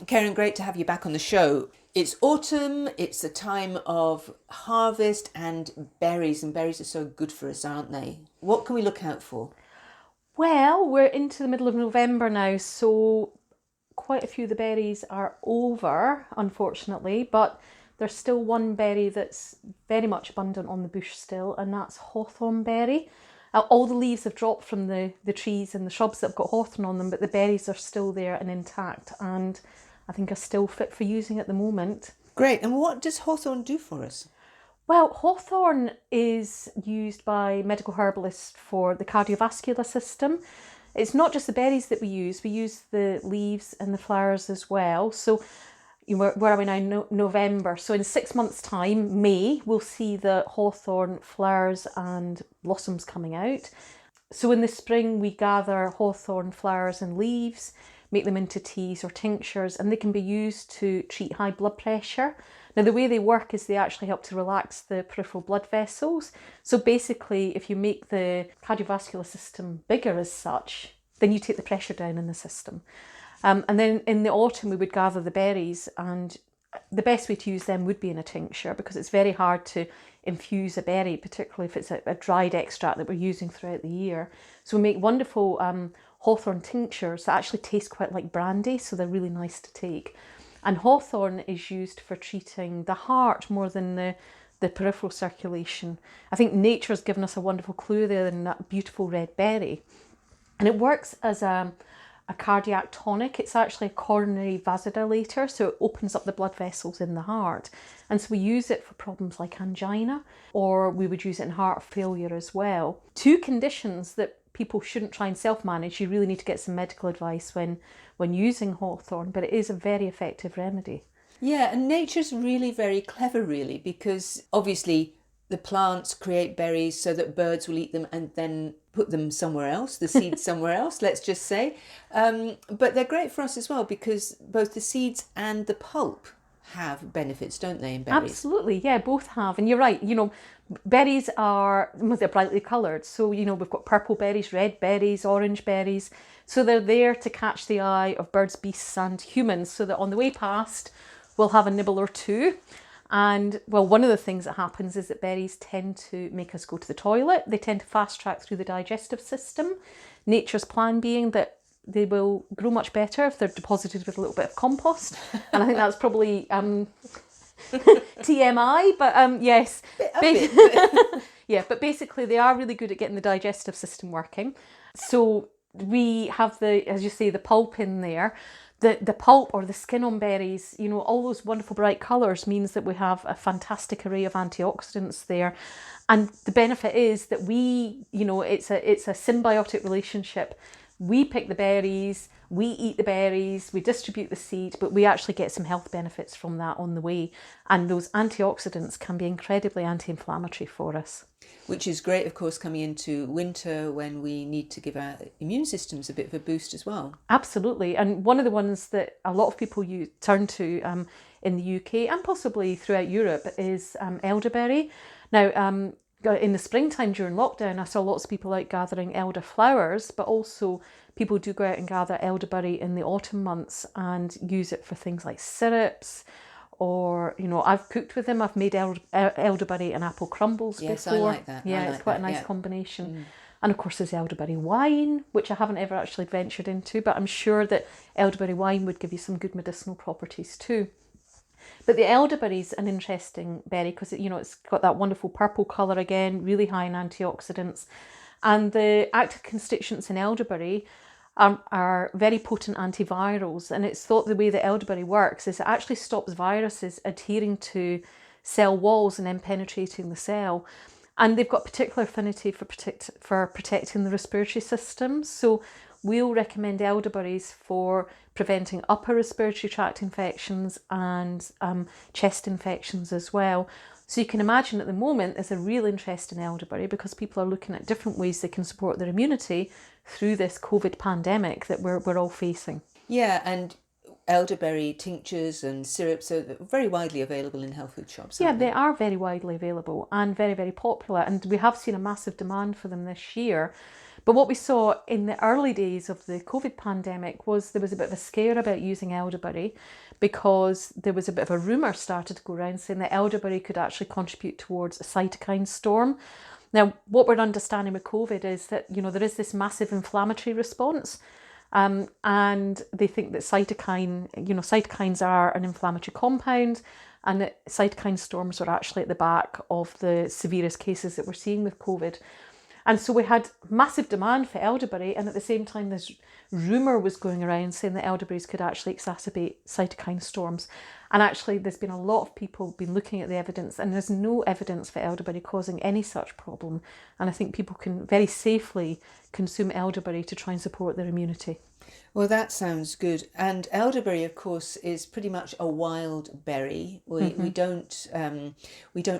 Keren, great to have you back on the show. It's autumn, it's a time of harvest and berries are so good for us, aren't they? What can we look out for? Well, we're into the middle of November now, so quite a few of the berries are over, unfortunately, but there's still one berry that's very much abundant on the bush still, and that's hawthorn berry. All the leaves have dropped from the trees and the shrubs that have got hawthorn on them, but the berries are still there and intact, and I think are still fit for using at the moment. Great. And what does hawthorn do for us? Well, hawthorn is used by medical herbalists for the cardiovascular system. It's not just the berries that we use the leaves and the flowers as well. So where are we now? November. So in 6 months' time, May, we'll see the hawthorn flowers and blossoms coming out. So in the spring, we gather hawthorn flowers and leaves, make them into teas or tinctures, and they can be used to treat high blood pressure. Now, the way they work is they actually help to relax the peripheral blood vessels. So basically, if you make the cardiovascular system bigger as such, then you take the pressure down in the system. And then in the autumn, we would gather the berries, and the best way to use them would be in a tincture, because it's very hard to infuse a berry, particularly if it's a dried extract that we're using throughout the year. So we make wonderful hawthorn tinctures that actually taste quite like brandy, so they're really nice to take. And hawthorn is used for treating the heart more than the peripheral circulation. I think nature's given us a wonderful clue there in that beautiful red berry. And it works as a cardiac tonic. It's actually a coronary vasodilator, so it opens up the blood vessels in the heart. And so we use it for problems like angina, or we would use it in heart failure as well. Two conditions that people shouldn't try and self-manage. You really need to get some medical advice when using hawthorn, but it is a very effective remedy. Yeah, and nature's really very clever, really, because obviously the plants create berries so that birds will eat them and then put them somewhere else, the seeds somewhere else, let's just say. But they're great for us as well, because both the seeds and the pulp have benefits, don't they, in berries? Absolutely, yeah, both have. And you're right, berries are, they're brightly coloured. So, we've got purple berries, red berries, orange berries. So they're there to catch the eye of birds, beasts and humans, so that on the way past, we'll have a nibble or two. And, well, one of the things that happens is that berries tend to make us go to the toilet. They tend to fast track through the digestive system. Nature's plan being that they will grow much better if they're deposited with a little bit of compost. And I think that's probably TMI, but yes. Yeah, but basically they are really good at getting the digestive system working. So we have as you say, the pulp in there. The pulp or the skin on berries, all those wonderful bright colours means that we have a fantastic array of antioxidants there. And the benefit is that it's a symbiotic relationship. We pick the berries, we eat the berries, we distribute the seed, but we actually get some health benefits from that on the way. And those antioxidants can be incredibly anti-inflammatory for us. Which is great, of course, coming into winter when we need to give our immune systems a bit of a boost as well. Absolutely. And one of the ones that a lot of people turn to in the UK and possibly throughout Europe is elderberry. Now, in the springtime during lockdown, I saw lots of people out gathering elder flowers, but also people do go out and gather elderberry in the autumn months and use it for things like syrups. Or, I've cooked with them. I've made elderberry and apple crumbles before. Yes, I like that. Yeah, it's quite a nice combination. And of course there's elderberry wine, which I haven't ever actually ventured into, but I'm sure that elderberry wine would give you some good medicinal properties too. But the elderberry's an interesting berry because it's got that wonderful purple colour again, really high in antioxidants. And the active constituents in elderberry are very potent antivirals, and it's thought the way that elderberry works is it actually stops viruses adhering to cell walls and then penetrating the cell. And they've got particular affinity for protecting the respiratory system. So we'll recommend elderberries for preventing upper respiratory tract infections and chest infections as well. So you can imagine at the moment there's a real interest in elderberry because people are looking at different ways they can support their immunity through this COVID pandemic that we're all facing. Yeah, and elderberry tinctures and syrups are very widely available in health food shops. Yeah, they are very widely available and very, very popular. And we have seen a massive demand for them this year But what we saw in the early days of the COVID pandemic was there was a bit of a scare about using elderberry, because there was a bit of a rumour started to go around saying that elderberry could actually contribute towards a cytokine storm. Now, what we're understanding with COVID is that, you know, there is this massive inflammatory response, and they think that cytokines are an inflammatory compound, and that cytokine storms are actually at the back of the severest cases that we're seeing with COVID. And so we had massive demand for elderberry, and at the same time this rumour was going around saying that elderberries could actually exacerbate cytokine storms. And actually there's been a lot of people been looking at the evidence, and there's no evidence for elderberry causing any such problem. And I think people can very safely consume elderberry to try and support their immunity. Well, that sounds good. And elderberry, of course, is pretty much a wild berry. We don't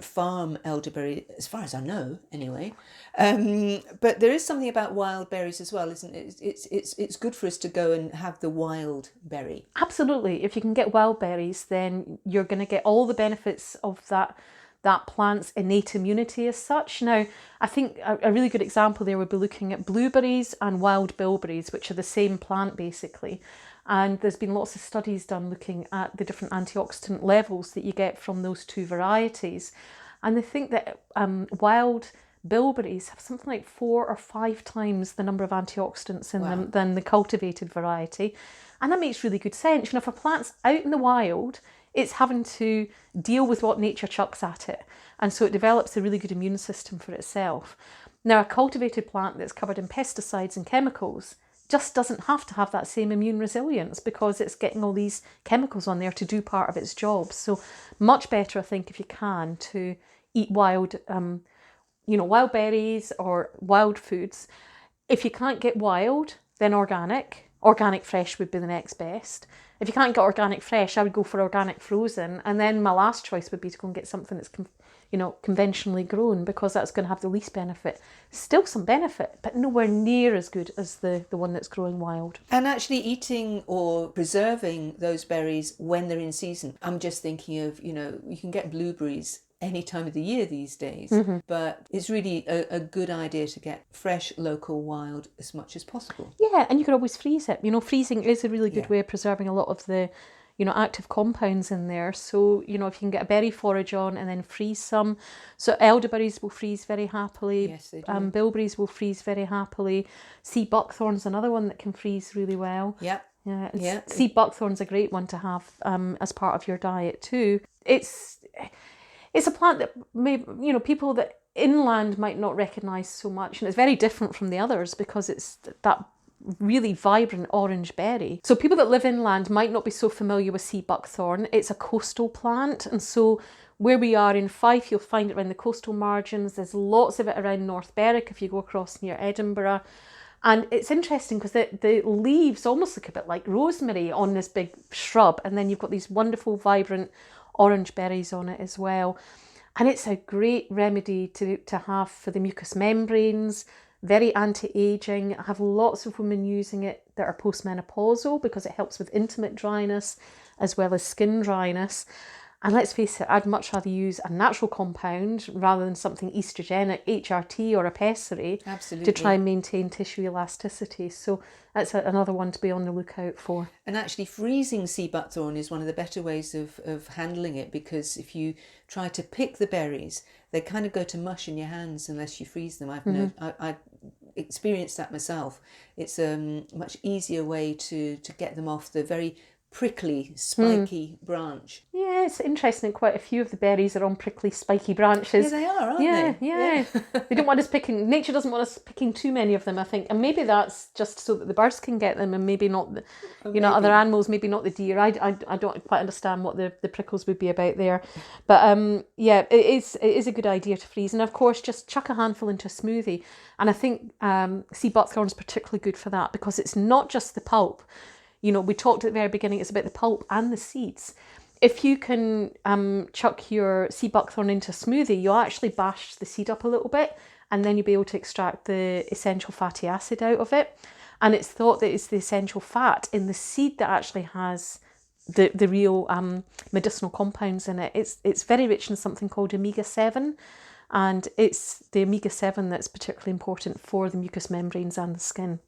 farm elderberry, as far as I know, anyway. But there is something about wild berries as well, isn't it? It's good for us to go and have the wild berry. Absolutely. If you can get wild berries, then you're going to get all the benefits of that plant's innate immunity as such. Now, I think a really good example there would be looking at blueberries and wild bilberries, which are the same plant basically. And there's been lots of studies done looking at the different antioxidant levels that you get from those two varieties. And they think that wild bilberries have something like 4 or 5 times the number of antioxidants in them than the cultivated variety. And that makes really good sense. You know, if a plant's out in the wild, it's having to deal with what nature chucks at it. And so it develops a really good immune system for itself. Now, a cultivated plant that's covered in pesticides and chemicals just doesn't have to have that same immune resilience, because it's getting all these chemicals on there to do part of its job. So much better, I think, if you can, to eat wild, wild berries or wild foods. If you can't get wild, then organic. Organic fresh would be the next best. If you can't get organic fresh, I would go for organic frozen. And then my last choice would be to go and get something that's conventionally grown, because that's going to have the least benefit. Still some benefit, but nowhere near as good as the one that's growing wild. And actually eating or preserving those berries when they're in season. I'm just thinking of, you can get blueberries any time of the year these days, but it's really a good idea to get fresh, local, wild as much as possible. Yeah, and you can always freeze it. Freezing is a really good way of preserving a lot of the active compounds in there. So, if you can get a berry forage on and then freeze some. So elderberries will freeze very happily. Yes, they do. Bilberries will freeze very happily. Sea buckthorn's another one that can freeze really well. Yeah. Yeah. Sea buckthorn's a great one to have as part of your diet too. It's a plant that people that inland might not recognise so much, and it's very different from the others because it's that really vibrant orange berry. So people that live inland might not be so familiar with sea buckthorn. It's a coastal plant, and so where we are in Fife, you'll find it around the coastal margins. There's lots of it around North Berwick if you go across near Edinburgh. And it's interesting because the leaves almost look a bit like rosemary on this big shrub, and then you've got these wonderful vibrant orange berries on it as well. And it's a great remedy to have for the mucous membranes, very anti-aging. I have lots of women using it that are postmenopausal because it helps with intimate dryness as well as skin dryness. And let's face it, I'd much rather use a natural compound rather than something estrogenic, HRT or a pessary, Absolutely. To try and maintain tissue elasticity. So that's another one to be on the lookout for. And actually freezing sea buckthorn is one of the better ways of handling it, because if you try to pick the berries, they kind of go to mush in your hands unless you freeze them. I've experienced that myself. It's a much easier way to get them off the very prickly, spiky branch. Yeah, it's interesting. Quite a few of the berries are on prickly, spiky branches. Yeah, they are, aren't they? Yeah. They don't want us picking. Nature doesn't want us picking too many of them, I think, and maybe that's just so that the birds can get them, and maybe not other animals, maybe not the deer. I don't quite understand what the prickles would be about there, but it is a good idea to freeze, and of course just chuck a handful into a smoothie. And I think sea buckthorn is particularly good for that because it's not just the pulp. We talked at the very beginning, it's about the pulp and the seeds. If you can chuck your sea buckthorn into a smoothie, you'll actually bash the seed up a little bit, and then you'll be able to extract the essential fatty acid out of it. And it's thought that it's the essential fat in the seed that actually has the real medicinal compounds in it. It's very rich in something called omega-7. And it's the omega-7 that's particularly important for the mucous membranes and the skin.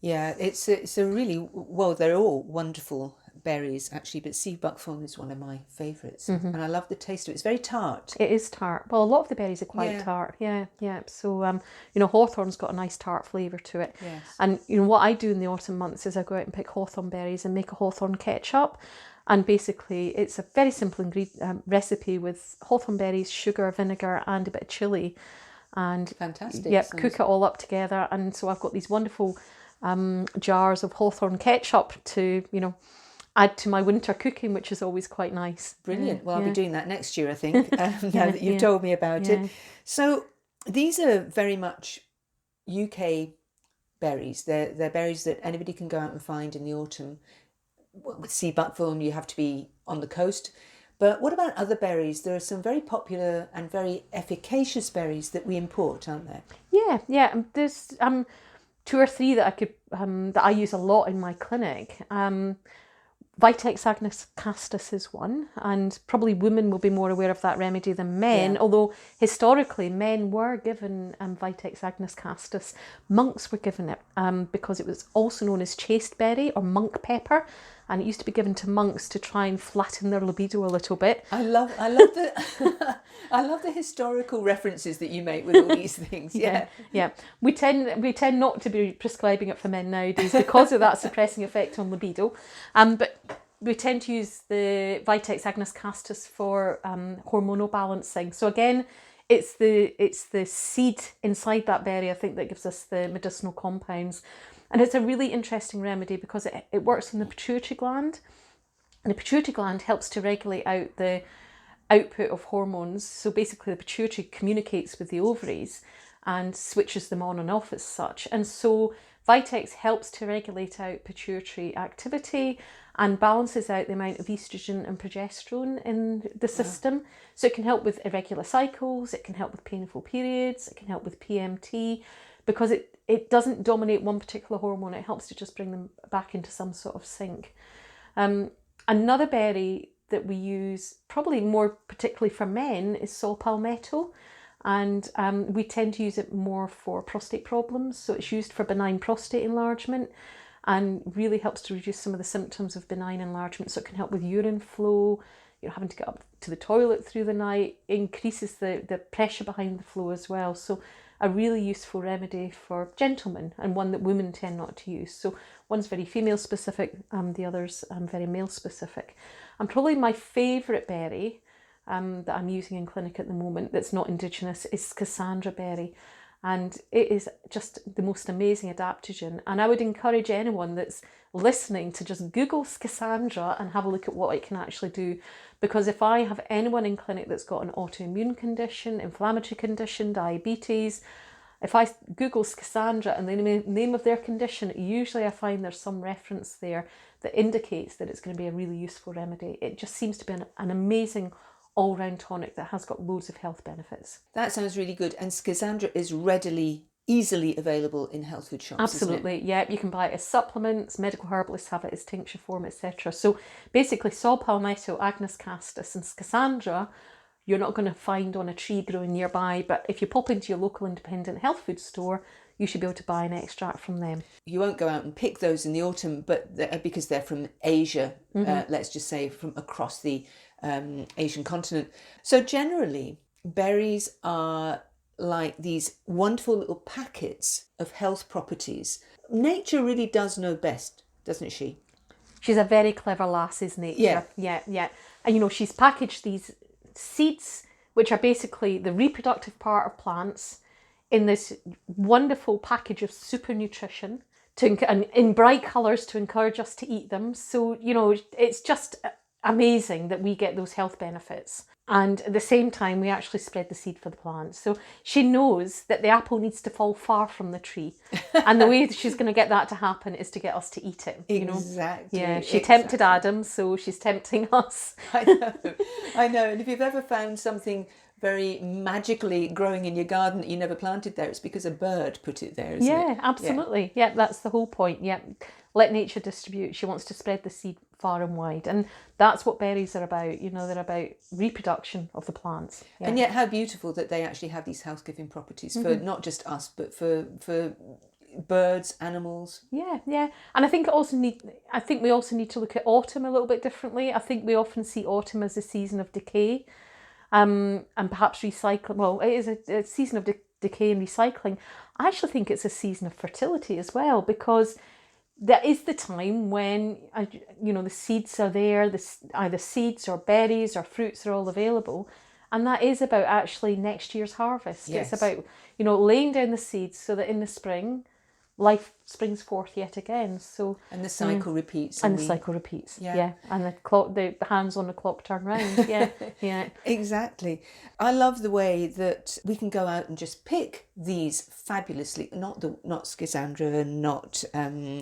Yeah, it's a really, well, they're all wonderful berries actually, but sea buckthorn is one of my favourites, and I love the taste of it. It's very tart. It is tart. Well, a lot of the berries are quite Yeah. tart. Yeah, yeah. So, hawthorn's got a nice tart flavour to it. Yes. And, what I do in the autumn months is I go out and pick hawthorn berries and make a hawthorn ketchup. And basically, it's a very simple recipe with hawthorn berries, sugar, vinegar, and a bit of chilli. And Fantastic. yep, cook it all up together. And so I've got these wonderful jars of hawthorn ketchup to, add to my winter cooking, which is always quite nice. Brilliant. Well, I'll be doing that next year, I think, now that you've told me about it. So these are very much UK berries. They're berries that anybody can go out and find in the autumn. With sea buckthorn, you have to be on the coast. But what about other berries? There are some very popular and very efficacious berries that we import, aren't there? Yeah. There's 2 or 3 that I could that I use a lot in my clinic. Vitex agnus castus is one, and probably women will be more aware of that remedy than men, although historically men were given Vitex agnus castus. Monks were given it because it was also known as chasteberry or monk pepper, and it used to be given to monks to try and flatten their libido a little bit. I love the I love the historical references that you make with all these things. Yeah. We tend not to be prescribing it for men nowadays because of that suppressing effect on libido. But we tend to use the Vitex agnus castus for hormonal balancing. So again, it's the seed inside that berry, I think, that gives us the medicinal compounds. And it's a really interesting remedy because it works on the pituitary gland. And the pituitary gland helps to regulate out the output of hormones. So basically the pituitary communicates with the ovaries and switches them on and off as such. And so Vitex helps to regulate out pituitary activity and balances out the amount of estrogen and progesterone in the system. So it can help with irregular cycles, it can help with painful periods, it can help with PMT, because it doesn't dominate one particular hormone. It helps to just bring them back into some sort of sync. Another berry that we use, probably more particularly for men, is saw palmetto. And we tend to use it more for prostate problems. So it's used for benign prostate enlargement and really helps to reduce some of the symptoms of benign enlargement. So it can help with urine flow, having to get up to the toilet through the night, increases the pressure behind the flow as well. So a really useful remedy for gentlemen, and one that women tend not to use. So one's very female specific, the other's very male specific. And probably my favourite berry that I'm using in clinic at the moment that's not indigenous is Cassandra Berry. And it is just the most amazing adaptogen. And I would encourage anyone that's listening to just Google Cassandra and have a look at what it can actually do. Because if I have anyone in clinic that's got an autoimmune condition, inflammatory condition, diabetes, if I Google Cassandra and the name of their condition, usually I find there's some reference there that indicates that it's going to be a really useful remedy. It just seems to be an amazing all-round tonic that has got loads of health benefits. That sounds really good. And Cassandra is easily available in health food shops. Absolutely, yeah. You can buy it as supplements, medical herbalists have it as tincture form, etc. So basically saw palmetto, agnus castus and Cassandra you're not going to find on a tree growing nearby, but if you pop into your local independent health food store, you should be able to buy an extract from them. You won't go out and pick those in the autumn, but because they're from Asia, let's just say from across the Asian continent. So generally, berries are like these wonderful little packets of health properties. Nature really does know best, doesn't she? She's a very clever lass, is nature. Yeah. And she's packaged these seeds, which are basically the reproductive part of plants, in this wonderful package of super nutrition and in bright colours to encourage us to eat them. So, it's just amazing that we get those health benefits. And at the same time, we actually spread the seed for the plants. So she knows that the apple needs to fall far from the tree. And the way that she's going to get that to happen is to get us to eat it. Exactly. Yeah, she tempted Adam, so she's tempting us. I know. And if you've ever found something very magically growing in your garden that you never planted there. It's because a bird put it there, isn't it? Yeah, absolutely. Yeah, that's the whole point. Yeah, let nature distribute. She wants to spread the seed far and wide, and that's what berries are about. You know, they're about reproduction of the plants. Yeah. And yet, how beautiful that they actually have these health-giving properties for not just us, but for birds, animals. Yeah, yeah. And I think we also need to look at autumn a little bit differently. I think we often see autumn as a season of decay, and perhaps recycling. Well, it is a season of decay and recycling. I actually think it's a season of fertility as well, because that is the time when the seeds are there. Either seeds or berries or fruits are all available, and that is about actually next year's harvest. Yes. It's about laying down the seeds so that in the spring, life springs forth yet again. So And the cycle repeats. And the cycle repeats. Yeah. And the hands on the clock turn round. Yeah. Yeah. Exactly. I love the way that we can go out and just pick these fabulously, not Schisandra, not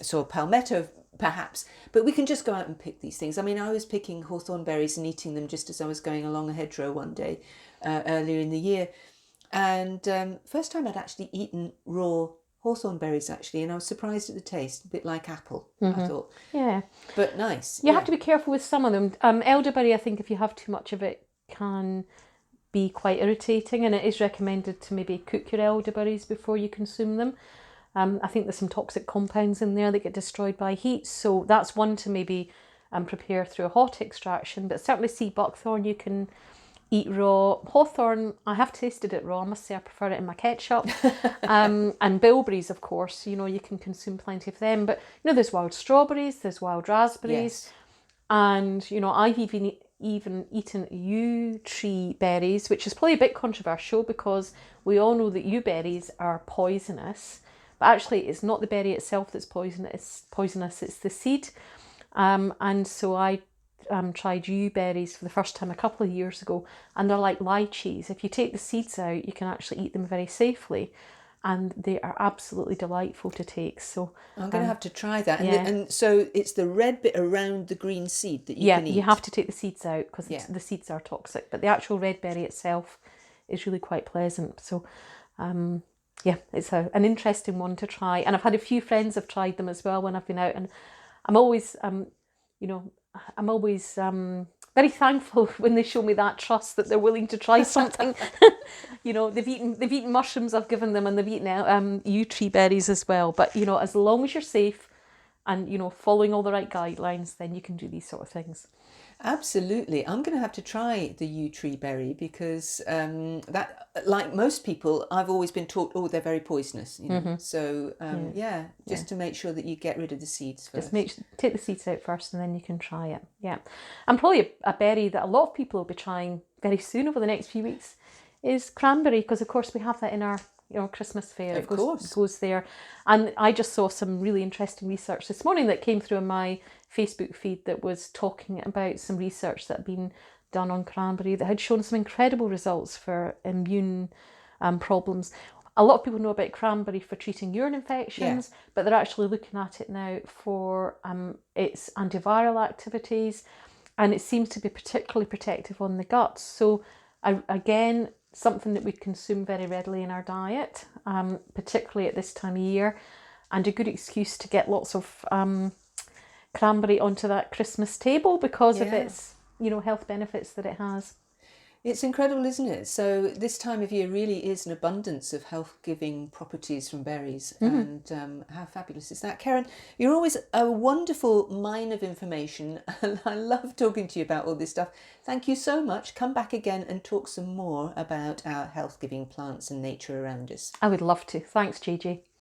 sort of palmetto perhaps, but we can just go out and pick these things. I mean, I was picking hawthorn berries and eating them just as I was going along a hedgerow one day earlier in the year. And first time I'd actually eaten raw hawthorn berries, actually, and I was surprised at the taste, a bit like apple, I thought. Yeah. But nice. You have to be careful with some of them. Elderberry, I think if you have too much of it, can be quite irritating, and it is recommended to maybe cook your elderberries before you consume them. I think there's some toxic compounds in there that get destroyed by heat, so that's one to maybe prepare through a hot extraction. But certainly see buckthorn you can eat raw. Hawthorn, I have tasted it raw. I must say I prefer it in my ketchup. And bilberries, of course, you can consume plenty of them. But there's wild strawberries, there's wild raspberries, Yes. and I've even eaten yew tree berries, which is probably a bit controversial because we all know that yew berries are poisonous. But actually, it's not the berry itself that's poisonous. It's the seed. And so I tried yew berries for the first time a couple of years ago, and they're like lychees. If you take the seeds out, you can actually eat them very safely, and they are absolutely delightful to take. So I'm going to have to try that. yeah. And so it's the red bit around the green seed that you can eat. You have to take the seeds out because the seeds are toxic, but the actual red berry itself is really quite pleasant. So it's an interesting one to try, and I've had a few friends have tried them as well when I've been out, and I'm always very thankful when they show me that trust that they're willing to try something. They've eaten mushrooms I've given them, and they've eaten yew tree berries as well. But as long as you're safe and following all the right guidelines, then you can do these sort of things. Absolutely. I'm going to have to try the yew tree berry because that, like most people, I've always been taught, they're very poisonous. So to make sure that you get rid of the seeds first. Just take the seeds out first, and then you can try it. Yeah, and probably a berry that a lot of people will be trying very soon over the next few weeks is cranberry, because of course we have that in our Christmas fair. Of course. It goes there. And I just saw some really interesting research this morning that came through on my Facebook feed that was talking about some research that had been done on cranberry that had shown some incredible results for immune problems. A lot of people know about cranberry for treating urine infections, but they're actually looking at it now for its antiviral activities, and it seems to be particularly protective on the gut. So again, something that we consume very readily in our diet, particularly at this time of year, and a good excuse to get lots of cranberry onto that Christmas table because of its health benefits that it has. It's incredible, isn't it? So this time of year really is an abundance of health-giving properties from berries. And how fabulous is that? Keren, you're always a wonderful mine of information, and I love talking to you about all this stuff. Thank you so much. Come back again and talk some more about our health-giving plants and nature around us. I would love to. Thanks, JJ.